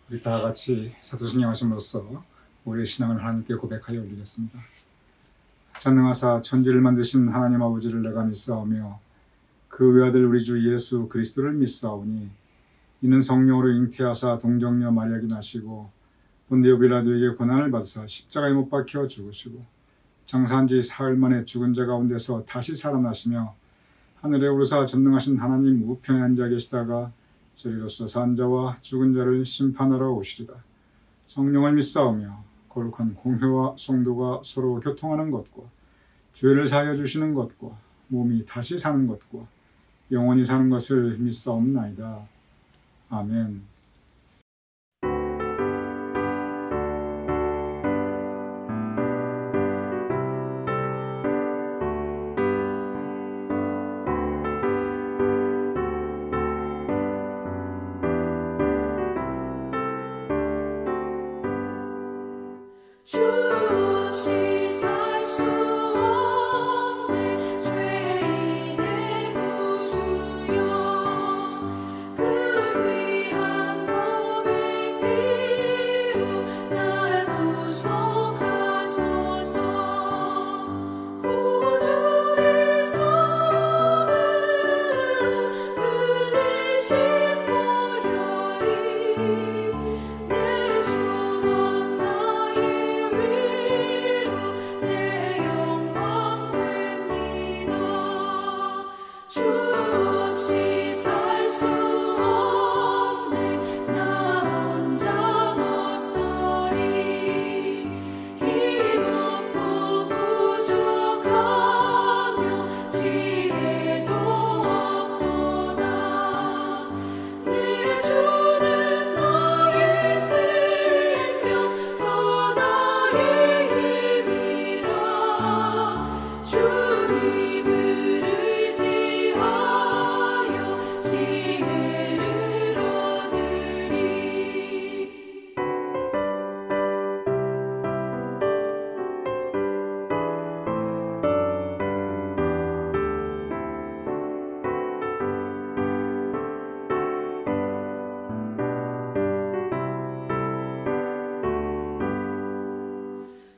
우리 다 같이 사도신앙하심으로써 우리의 신앙을 하나님께 고백하여 올리겠습니다. 전능하사 천지를 만드신 하나님 아버지를 내가 믿사오며 그 외아들 우리 주 예수 그리스도를 믿사오니 이는 성령으로 잉태하사 동정녀 마리아에게 나시고 본디오 빌라도에게 고난을 받으사 십자가에 못 박혀 죽으시고 장사한 지 사흘 만에 죽은 자 가운데서 다시 살아나시며 하늘에 오르사 전능하신 하나님 우편에 앉아 계시다가 저리로서 산 자와 죽은 자를 심판하러 오시리라. 성령을 믿사오며 거룩한 공회와 성도가 서로 교통하는 것과 죄를 사하여 주시는 것과 몸이 다시 사는 것과 영원히 사는 것을 믿사옵나이다. 아멘. 주 없이 살 수 없네 죄인의 구주여 그 귀한 몸의 피로 날 구속하소서 구주의 사랑으로 흘리신 보혈이 내 소망 나의 내 영광 됩니다. 주 없이 살 수 없네 나 혼자 못 살리 힘없고 부족하며 지혜도 없도다. 내 주는 나의 생명 또 나의 주님을 의지하여 지혜를 얻으리.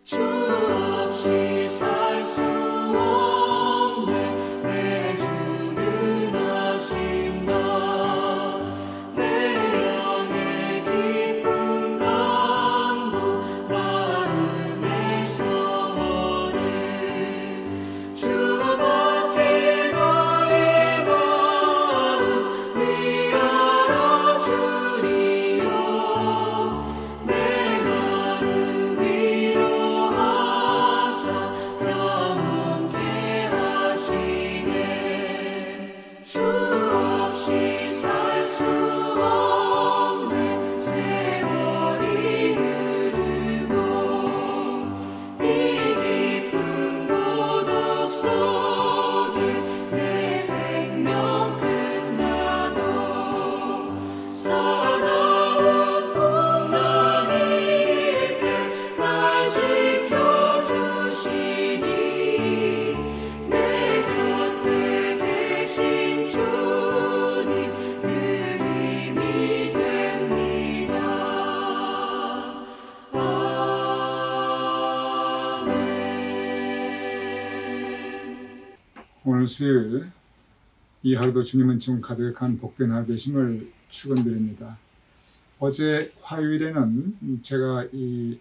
주 없이 살 수 없네 내 주는 하신다. 내 영의 깊은 간구 마음의 소원을 주밖에 나의 마음 위하여 주리요. 내 마음 위로하사 영원케 하시네. 주 없이 살 수 없네 세월이 흐르고 이 깊은 고독 속에 내 생명 끝나도 사나운 풍랑일 때 날 지켜주시니 내 곁에 계신 주님 늘 힘이 됩니다. 아멘. 오늘 수요일 이 하루도 주님은 지금 가득한 복된 하루 되심을 축원드립니다. 어제 화요일에는 제가 이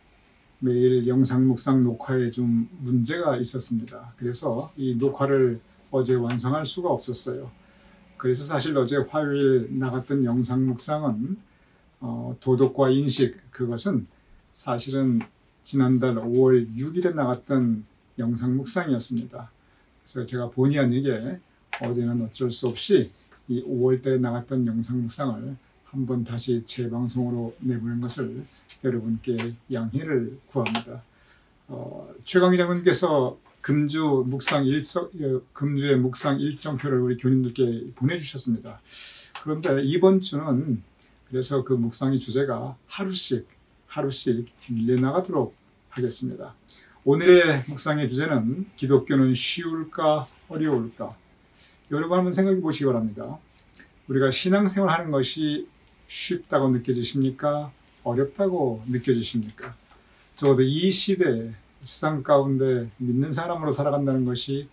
매일 영상 묵상 녹화에 좀 문제가 있었습니다. 그래서 이 녹화를 어제 완성할 수가 없었어요. 그래서 사실 어제 화요일 나갔던 영상 묵상은 도덕과 인식, 그것은 사실은 지난달 5월 6일에 나갔던 영상 묵상이었습니다. 그래서 제가 본의 아니게 어제는 어쩔 수 없이 이 5월 달에 나갔던 영상 묵상을 한번 다시 재방송으로 내보낸 것을 여러분께 양해를 구합니다. 최강희 장군께서 금주의 묵상 일정표를 우리 교인들께 보내주셨습니다. 그런데 이번 주는 그래서 그 묵상의 주제가 하루씩 밀려나가도록 하겠습니다. 오늘의 묵상의 주제는 기독교는 쉬울까 어려울까? 여러분 한번 생각해 보시기 바랍니다. 우리가 신앙생활 하는 것이 쉽다고 느껴지십니까? 어렵다고 느껴지십니까? 적어도 이 시대 세상 가운데 믿는 사람으로 살아간다는 것이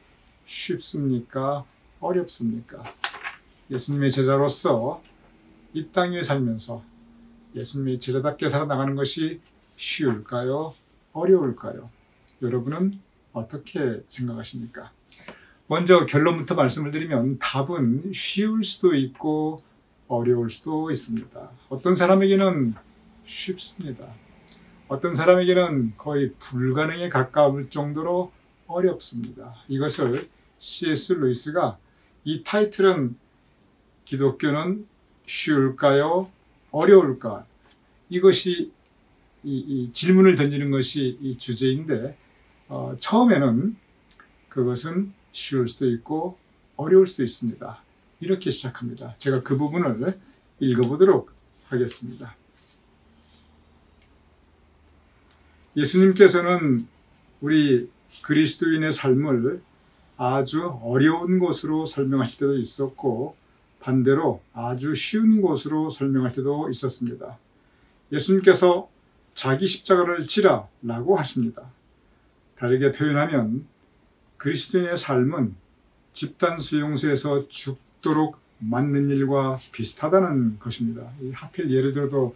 쉽습니까? 어렵습니까? 예수님의 제자로서 이 땅 위에 살면서 예수님의 제자답게 살아나가는 것이 쉬울까요? 어려울까요? 여러분은 어떻게 생각하십니까? 먼저 결론부터 말씀을 드리면 답은 쉬울 수도 있고 어려울 수도 있습니다. 어떤 사람에게는 쉽습니다. 어떤 사람에게는 거의 불가능에 가까울 정도로 어렵습니다. 이것을 C.S. 루이스가 이 타이틀은 기독교는 쉬울까요? 어려울까? 이것이 이 질문을 던지는 것이 이 주제인데 처음에는 그것은 쉬울 수도 있고 어려울 수도 있습니다. 이렇게 시작합니다. 제가 그 부분을 읽어보도록 하겠습니다. 예수님께서는 우리 그리스도인의 삶을 아주 어려운 것으로 설명하실 때도 있었고 반대로 아주 쉬운 것으로 설명할 때도 있었습니다. 예수님께서 자기 십자가를 지라 라고 하십니다. 다르게 표현하면 그리스도인의 삶은 집단 수용소에서 죽도록 맞는 일과 비슷하다는 것입니다. 하필 예를 들어도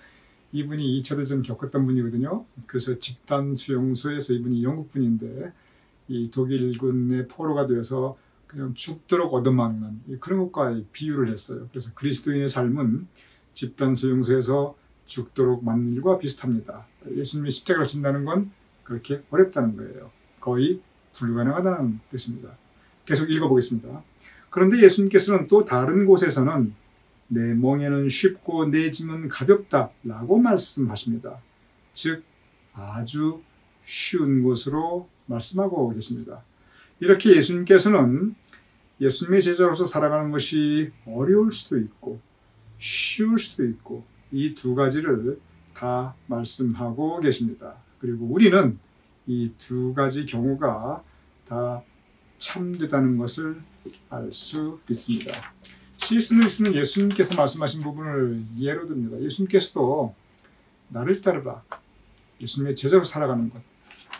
이분이 2차 대전 겪었던 분이거든요. 그래서 집단 수용소에서 이분이 영국 분인데 이 독일군의 포로가 되어서 그냥 죽도록 얻어맞는 그런 것과 비유를 했어요. 그래서 그리스도인의 삶은 집단 수용소에서 죽도록 맞는 일과 비슷합니다. 예수님이 십자가를 진다는 건 그렇게 어렵다는 거예요. 거의 불가능하다는 뜻입니다. 계속 읽어보겠습니다. 그런데 예수님께서는 또 다른 곳에서는 내 멍에는 쉽고 내 짐은 가볍다 라고 말씀하십니다. 즉 아주 쉬운 것으로 말씀하고 계십니다. 이렇게 예수님께서는 예수님의 제자로서 살아가는 것이 어려울 수도 있고 쉬울 수도 있고 이 두 가지를 다 말씀하고 계십니다. 그리고 우리는 이 두 가지 경우가 다 참되다는 것을 알 수 있습니다. C.S. 루이스는 예수님께서 말씀하신 부분을 예로 듭니다. 예수님께서도 나를 따르라. 예수님의 제자로 살아가는 것.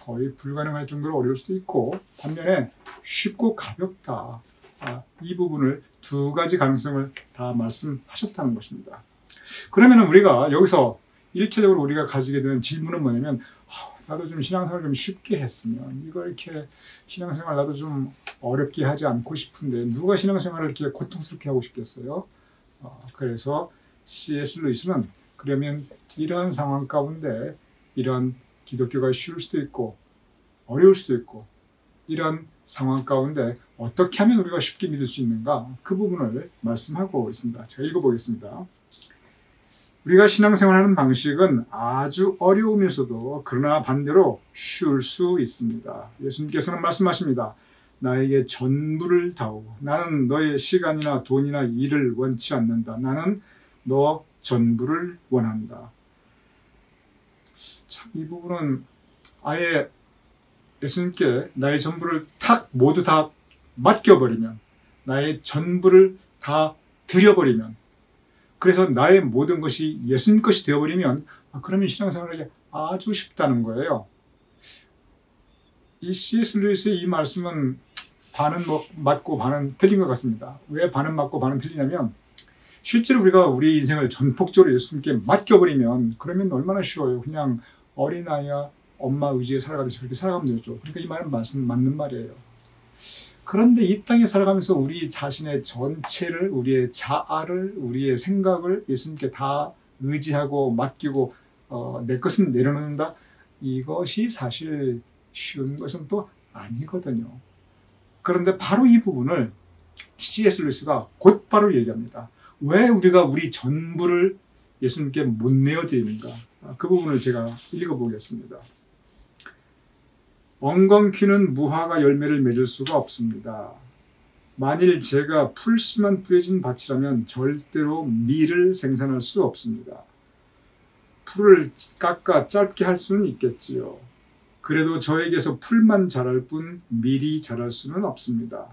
거의 불가능할 정도로 어려울 수도 있고 반면에 쉽고 가볍다. 이 부분을 두 가지 가능성을 다 말씀하셨다는 것입니다. 그러면 우리가 여기서 일차적으로 우리가 가지게 되는 질문은 뭐냐면 나도 좀 신앙생활 좀 쉽게 했으면 이걸 이렇게 신앙생활 나도 좀 어렵게 하지 않고 싶은데 누가 신앙생활을 이렇게 고통스럽게 하고 싶겠어요? 그래서 C.S. 루이스는 그러면 이러한 상황 가운데 이런 기독교가 쉬울 수도 있고 어려울 수도 있고 이런 상황 가운데 어떻게 하면 우리가 쉽게 믿을 수 있는가 그 부분을 말씀하고 있습니다. 제가 읽어보겠습니다. 우리가 신앙생활하는 방식은 아주 어려우면서도 그러나 반대로 쉬울 수 있습니다. 예수님께서는 말씀하십니다. 나에게 전부를 다오고 나는 너의 시간이나 돈이나 일을 원치 않는다. 나는 너 전부를 원한다. 참 이 부분은 아예 예수님께 나의 전부를 모두 다 맡겨버리면 나의 전부를 다 드려버리면 그래서 나의 모든 것이 예수님 것이 되어버리면 그러면 신앙생활하기 아주 쉽다는 거예요. 이 C.S. 루이스의 이 말씀은 반은 맞고 반은 틀린 것 같습니다. 왜 반은 맞고 반은 틀리냐면 실제로 우리가 우리 인생을 전폭적으로 예수님께 맡겨버리면 그러면 얼마나 쉬워요. 그냥 어린아이와 엄마 의지에 살아가듯이 그렇게 살아가면 되죠. 그러니까 이 말은 맞는 말이에요. 그런데 이 땅에 살아가면서 우리 자신의 전체를, 우리의 자아를, 우리의 생각을 예수님께 다 의지하고 맡기고 내 것은 내려놓는다. 이것이 사실 쉬운 것은 또 아니거든요. 그런데 바로 이 부분을 C.S. 루이스가 곧바로 얘기합니다. 왜 우리가 우리 전부를 예수님께 못 내어드립니까? 그 부분을 제가 읽어보겠습니다. 엉겅퀴는 무화과 열매를 맺을 수가 없습니다. 만일 제가 풀씨만 뿌려진 밭이라면 절대로 밀을 생산할 수 없습니다. 풀을 깎아 짧게 할 수는 있겠지요. 그래도 저에게서 풀만 자랄 뿐 밀이 자랄 수는 없습니다.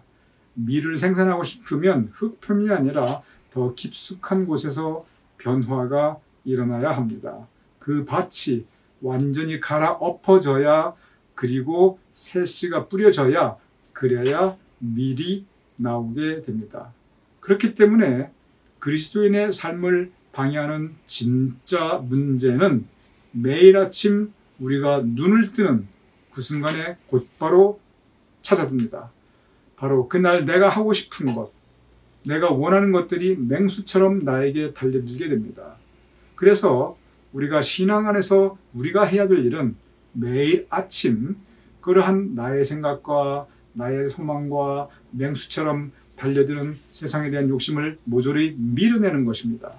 밀을 생산하고 싶으면 흙편이 아니라 더 깊숙한 곳에서 변화가 일어나야 합니다. 그 밭이 완전히 갈아엎어져야, 그리고 새씨가 뿌려져야, 그래야 밀이 나오게 됩니다. 그렇기 때문에 그리스도인의 삶을 방해하는 진짜 문제는 매일 아침 우리가 눈을 뜨는 그 순간에 곧바로 찾아듭니다. 바로 그날 내가 하고 싶은 것, 내가 원하는 것들이 맹수처럼 나에게 달려들게 됩니다. 그래서 우리가 신앙 안에서 우리가 해야 될 일은 매일 아침 그러한 나의 생각과 나의 소망과 맹수처럼 달려드는 세상에 대한 욕심을 모조리 밀어내는 것입니다.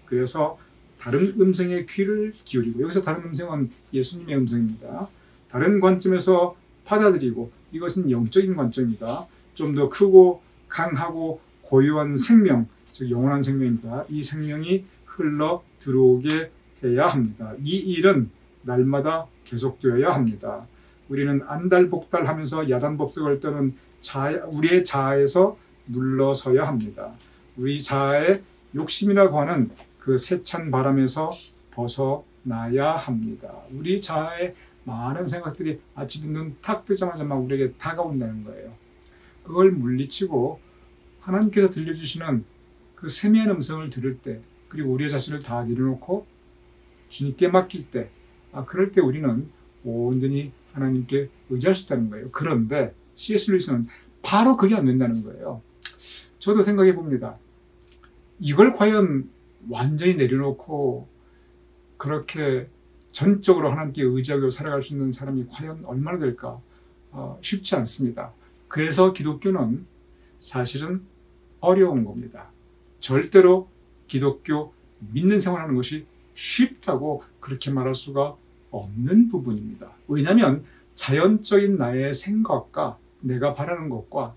그래서 다른 음성에 귀를 기울이고, 여기서 다른 음성은 예수님의 음성입니다. 다른 관점에서 받아들이고, 이것은 영적인 관점이다. 좀 더 크고 강하고 고유한 생명, 즉 영원한 생명입니다. 이 생명이 흘러 들어오게 해야 합니다. 이 일은 날마다 계속되어야 합니다. 우리는 안달복달하면서 야단법석을 떠는 우리의 자아에서 물러서야 합니다. 우리 자아의 욕심이라고 하는 그 세찬 바람에서 벗어나야 합니다. 우리 자아의 많은 생각들이 아침에 눈 탁 뜨자마자 막 우리에게 다가온다는 거예요. 그걸 물리치고 하나님께서 들려주시는 그 세미한 음성을 들을 때, 그리고 우리의 자신을 다 내려놓고 주님께 맡길 때, 그럴 때 우리는 온전히 하나님께 의지할 수 있다는 거예요. 그런데 C.S. 루이스는 바로 그게 안 된다는 거예요. 저도 생각해 봅니다. 이걸 과연 완전히 내려놓고 그렇게 전적으로 하나님께 의지하고 살아갈 수 있는 사람이 과연 얼마나 될까? 쉽지 않습니다. 그래서 기독교는 사실은 어려운 겁니다. 절대로 기독교 믿는 생활하는 것이 쉽다고 그렇게 말할 수가 없는 부분입니다. 왜냐하면 자연적인 나의 생각과 내가 바라는 것과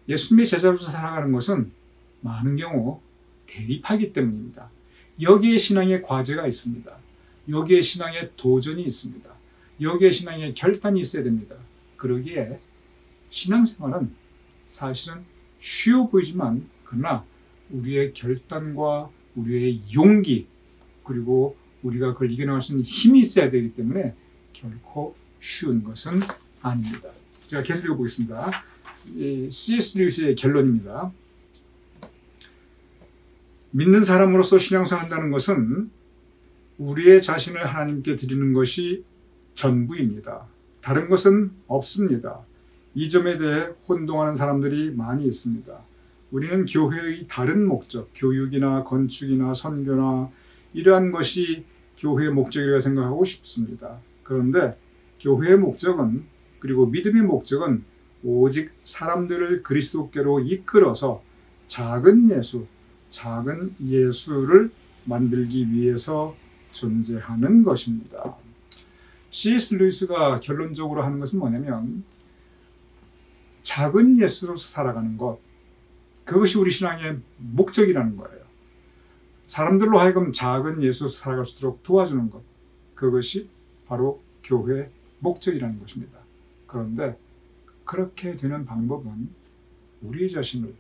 예수님의 제자로서 살아가는 것은 많은 경우 대립하기 때문입니다. 여기에 신앙의 과제가 있습니다. 여기에 신앙의 도전이 있습니다. 여기에 신앙의 결단이 있어야 됩니다. 그러기에 신앙생활은 사실은 쉬워 보이지만, 그러나 우리의 결단과 우리의 용기, 그리고 우리가 그걸 이겨나갈 수 있는 힘이 있어야 되기 때문에 결코 쉬운 것은 아닙니다. 제가 계속 읽어보겠습니다. C.S. 루이스의 결론입니다. 믿는 사람으로서 신앙생활한다는 것은 우리의 자신을 하나님께 드리는 것이 전부입니다. 다른 것은 없습니다. 이 점에 대해 혼동하는 사람들이 많이 있습니다. 우리는 교회의 다른 목적, 교육이나 건축이나 선교나 이러한 것이 교회의 목적이라고 생각하고 싶습니다. 그런데 교회의 목적은, 그리고 믿음의 목적은 오직 사람들을 그리스도께로 이끌어서 작은 예수를 만들기 위해서 존재하는 것입니다. C.S. 루이스가 결론적으로 하는 것은 뭐냐면, 작은 예수로서 살아가는 것, 그것이 우리 신앙의 목적이라는 거예요. 사람들로 하여금 작은 예수로서 살아갈 수 있도록 도와주는 것, 그것이 바로 교회의 목적이라는 것입니다. 그런데 그렇게 되는 방법은 우리 자신을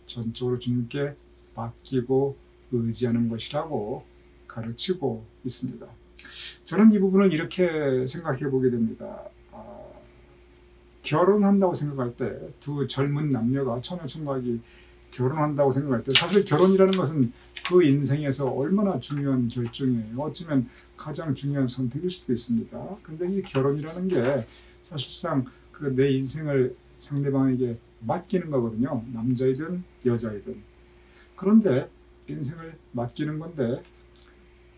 전적으로 주님께 맡기고 의지하는 것이라고 가르치고 있습니다. 저는 이 부분을 이렇게 생각해 보게 됩니다. 결혼한다고 생각할 때 두 젊은 남녀가 처녀총각이 결혼한다고 생각할 때 사실 결혼이라는 것은 그 인생에서 얼마나 중요한 결정이에요. 어쩌면 가장 중요한 선택일 수도 있습니다. 근데 이 결혼이라는 게 사실상 그 내 인생을 상대방에게 맡기는 거거든요. 남자이든 여자이든. 그런데 인생을 맡기는 건데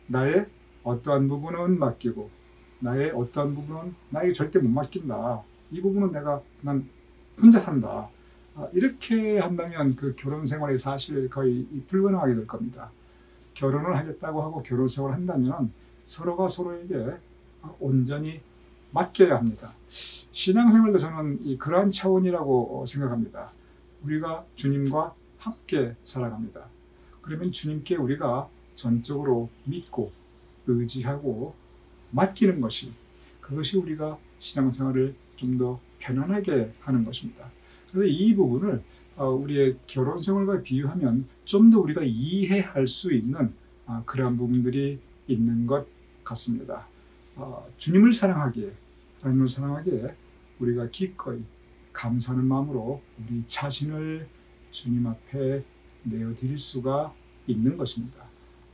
나의 어떠한 부분은 맡기고 나의 어떠한 부분은 나에게 절대 못 맡긴다. 이 부분은 내가 난 혼자 산다. 이렇게 한다면 그 결혼 생활이 사실 거의 불가능하게 될 겁니다. 결혼을 하겠다고 하고 결혼 생활을 한다면 서로가 서로에게 온전히 맡겨야 합니다. 신앙생활도 저는 그러한 차원이라고 생각합니다. 우리가 주님과 함께 살아갑니다. 그러면 주님께 우리가 전적으로 믿고 의지하고 맡기는 것이 그것이 우리가 신앙생활을 좀 더 편안하게 하는 것입니다. 그래서 이 부분을 우리의 결혼 생활과 비유하면 좀 더 우리가 이해할 수 있는 그러한 부분들이 있는 것 같습니다. 주님을 사랑하기에 하나님을 사랑하기에 우리가 기꺼이 감사하는 마음으로 우리 자신을 주님 앞에 내어드릴 수가 있는 것입니다.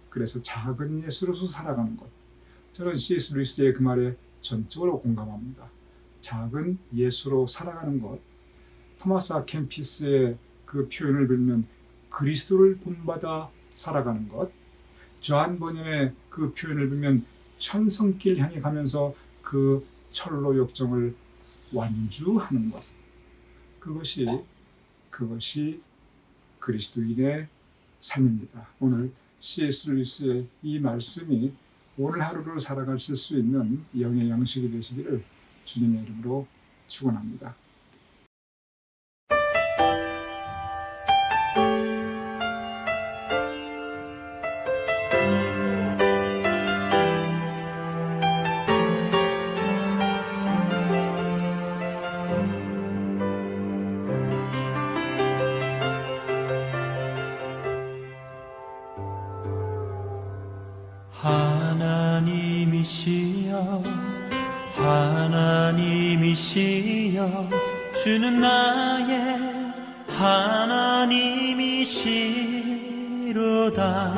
그래서 작은 예수로서 살아가는 것. 저는 C.S. 루이스의 그 말에 전적으로 공감합니다. 작은 예수로 살아가는 것. 토마스 아 캠피스의 그 표현을 빌면 그리스도를 본받아 살아가는 것. 조한 번연의 그 표현을 빌면 천성길 향해 가면서 그 철로 역정을 완주하는 것. 그것이 그리스도인의 삶입니다. 오늘 C.S. 루이스의 이 말씀이 오늘 하루를 살아가실 수 있는 영의 양식이 되시기를 주님의 이름으로 축원합니다. 하나님이시여 주는 나의 하나님이시로다.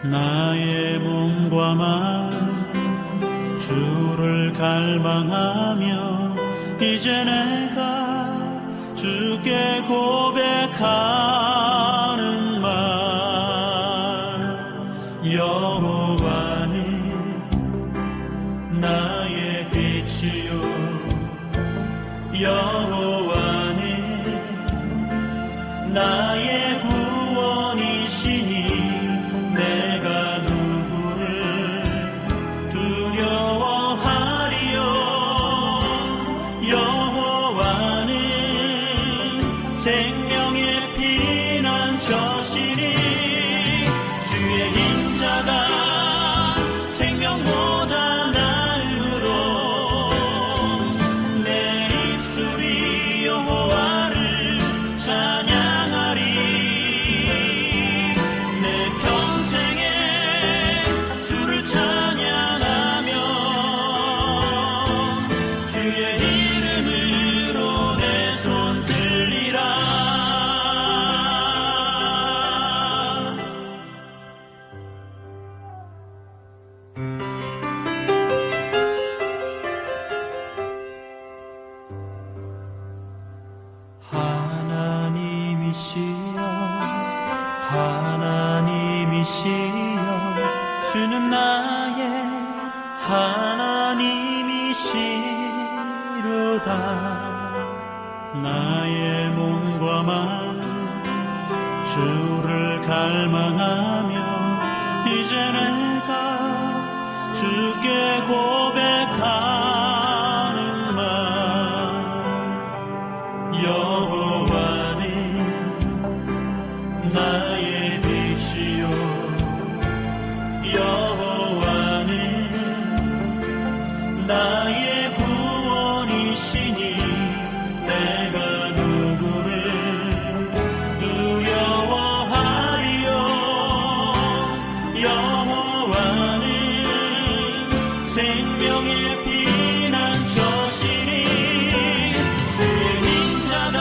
나의 몸과 마음 주를 갈망하며 이제 내가 주께 고백하는 말. 여호와는 나의 빛이요 여호와는 나의 구원이시니 내가 누구를 두려워하리요. 여호와는 생명의 피난처시니 주의 인자가 생명보다 하나님이시여 주는 나의 하나님이시로다. 나의 몸과 마음 주를 갈망하며 이제 내가 주께 고백하는 말. 여호와는 나의 빛이요 여호와는 나의 구원이시니 내가 누구를 두려워하리요. 여호와는 생명의 피난처시니 주의 인자가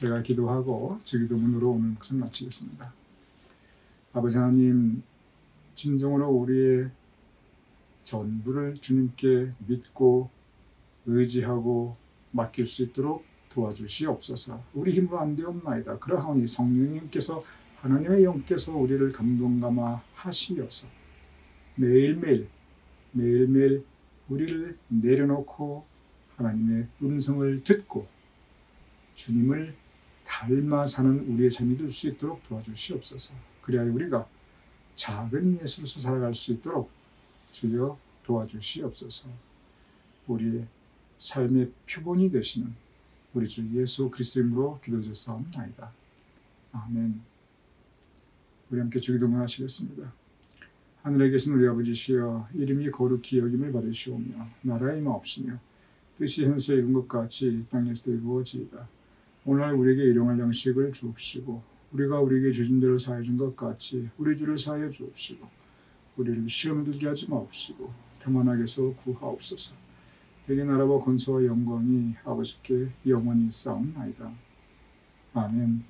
제가 기도하고 주기도문으로 오늘 묵상 마치겠습니다. 아버지 하나님, 진정으로 우리의 전부를 주님께 믿고 의지하고 맡길 수 있도록 도와주시옵소서. 우리 힘으로 안 되옵나이다. 그러하오니 성령님께서, 하나님의 영께서 우리를 감동감화 하시어서 매일매일 우리를 내려놓고 하나님의 음성을 듣고 주님을 닮아 사는 우리의 삶이 될 수 있도록 도와주시옵소서. 그래야 우리가 작은 예수로서 살아갈 수 있도록 주여 도와주시옵소서. 우리의 삶의 표본이 되시는 우리 주 예수 그리스도의 이름으로 기도드렸사옵나이다. 아멘. 우리 함께 주기도문 하시겠습니다. 하늘에 계신 우리 아버지시여, 이름이 거룩히 여김을 받으시오며 나라의 마옵시며 뜻이 현수에 이룬 것 같이 땅에서도 이루어지이다. 오늘 우리에게 일용할 양식을 주옵시고 우리가 우리에게 주신 대로 사하여 준 것 같이 우리 주를 사하여 주옵시고 우리를 시험에 들게 하지 마옵시고 다만 악에서 구하옵소서. 대개 나라와 권세와 영광이 아버지께 영원히 있사옵나이다. 아멘.